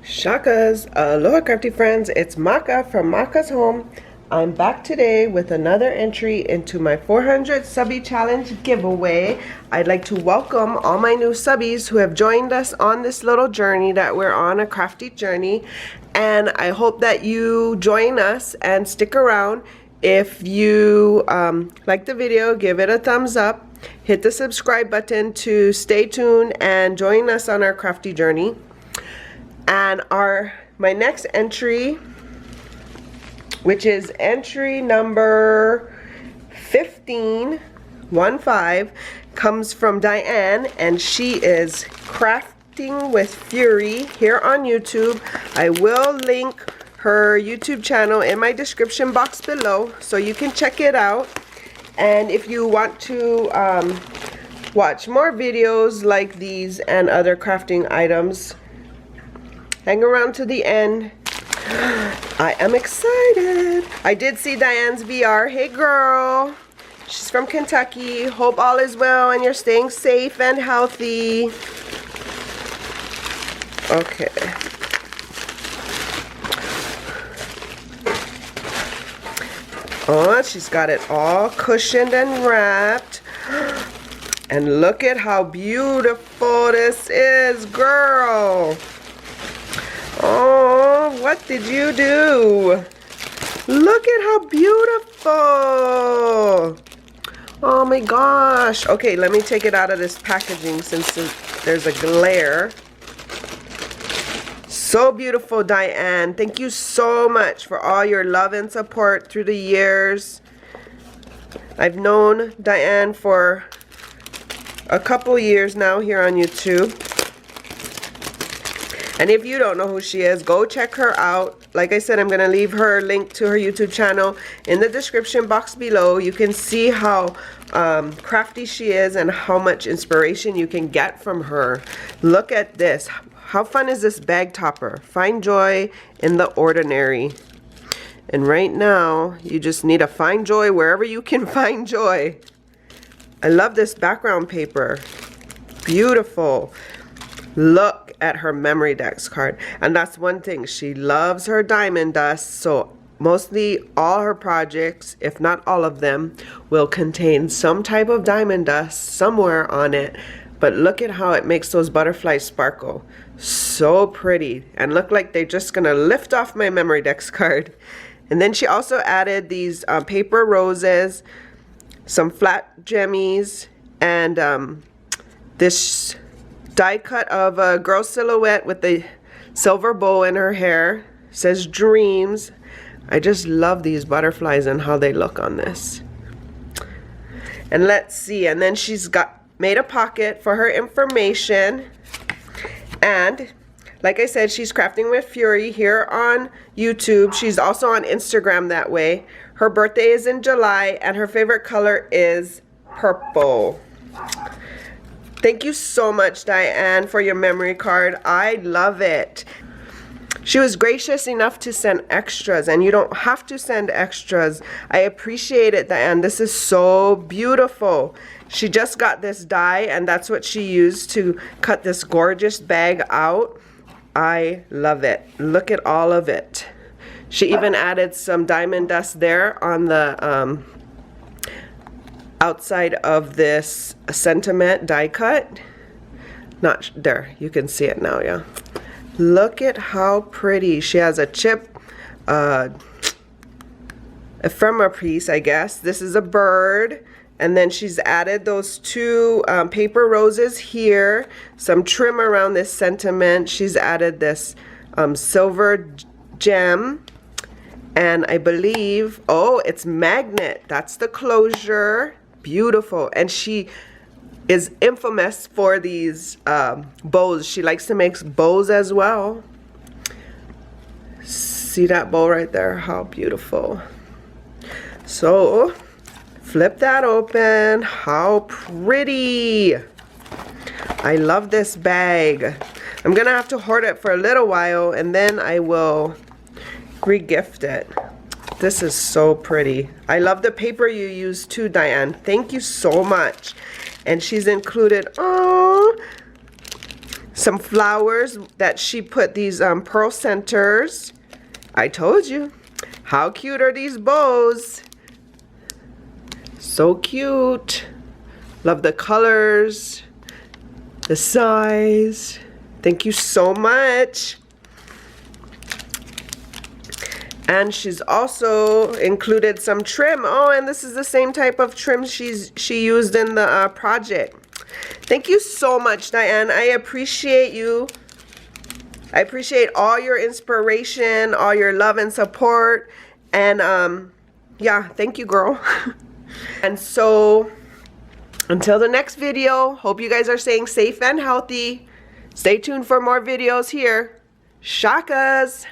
Shakas, aloha crafty friends, it's Maka from Makaz Home. I'm back today with another entry into my 400 Subbie Challenge giveaway. I'd like to welcome all my new subbies who have joined us on this little journey that we're on, a crafty journey. And I hope that you join us and stick around. If you like the video, give it a thumbs up. Hit the subscribe button to stay tuned and join us on our crafty journey. And my next entry, which is entry number 15, comes from Diane, and she is crafting with Fury here on YouTube. I will link her YouTube channel in my description box below so you can check it out. And if you want to watch more videos like these and other crafting items, hang around to the end. I am excited. I did see Diane's VR. Hey girl. She's from Kentucky. Hope all is well and you're staying safe and healthy. Okay. Oh, she's got it all cushioned and wrapped. And look at how beautiful this is, girl. Oh, what did you do? Look at how beautiful. Oh my gosh. Okay, let me take it out of this packaging since there's a glare. So beautiful, Diane. Thank you so much for all your love and support through the years. I've known Diane for a couple years now here on YouTube. And if you don't know who she is, go check her out. Like I said, I'm going to leave her link to her YouTube channel in the description box below. You can see how crafty she is and how much inspiration you can get from her. Look at this. How fun is this bag topper? Find joy in the ordinary. And right now, you just need to find joy wherever you can find joy. I love this background paper. Beautiful. Look at her Memorydex card. And that's one thing. She loves her diamond dust. So mostly all her projects, if not all of them, will contain some type of diamond dust somewhere on it. But look at how it makes those butterflies sparkle. So pretty. And look like they're just going to lift off my Memorydex card. And then she also added these paper roses, some flat gemmies, and this die cut of a girl silhouette with the silver bow in her hair. It says dreams. I just love these butterflies and how they look on this. And let's see. And then she's made a pocket for her information. And like I said, she's crafting with Fury here on YouTube. She's also on Instagram that way. Her birthday is in July and her favorite color is purple. Thank you so much, Diane, for your memory card. I love it. She was gracious enough to send extras, and you don't have to send extras. I appreciate it, Diane. This is so beautiful. She just got this die, and that's what she used to cut this gorgeous bag out. I love it. Look at all of it. She even added some diamond dust there on the outside of this sentiment die cut. Not there, you can see it now, yeah. Look at how pretty. She has a chip ephemera piece, I guess. This is a bird. And then she's added those two paper roses here. Some trim around this sentiment. She's added this silver gem. And I believe, oh, it's magnet. That's the closure. Beautiful. And she is infamous for these bows. She likes to make bows as well. See that bow right there? How beautiful. So flip that open. How pretty. I love this bag. I'm gonna have to hoard it for a little while and then I will re-gift it. This is so pretty. I love the paper you used too, Diane. Thank you so much. And she's included, oh, some flowers that she put these pearl centers. I told you. How cute are these bows? So cute. Love the colors, the size. Thank you so much. And she's also included some trim. Oh, and this is the same type of trim she used in the project. Thank you so much, Diane. I appreciate you. I appreciate all your inspiration, all your love and support. And yeah, thank you, girl. And so until the next video, hope you guys are staying safe and healthy. Stay tuned for more videos here. Shakas.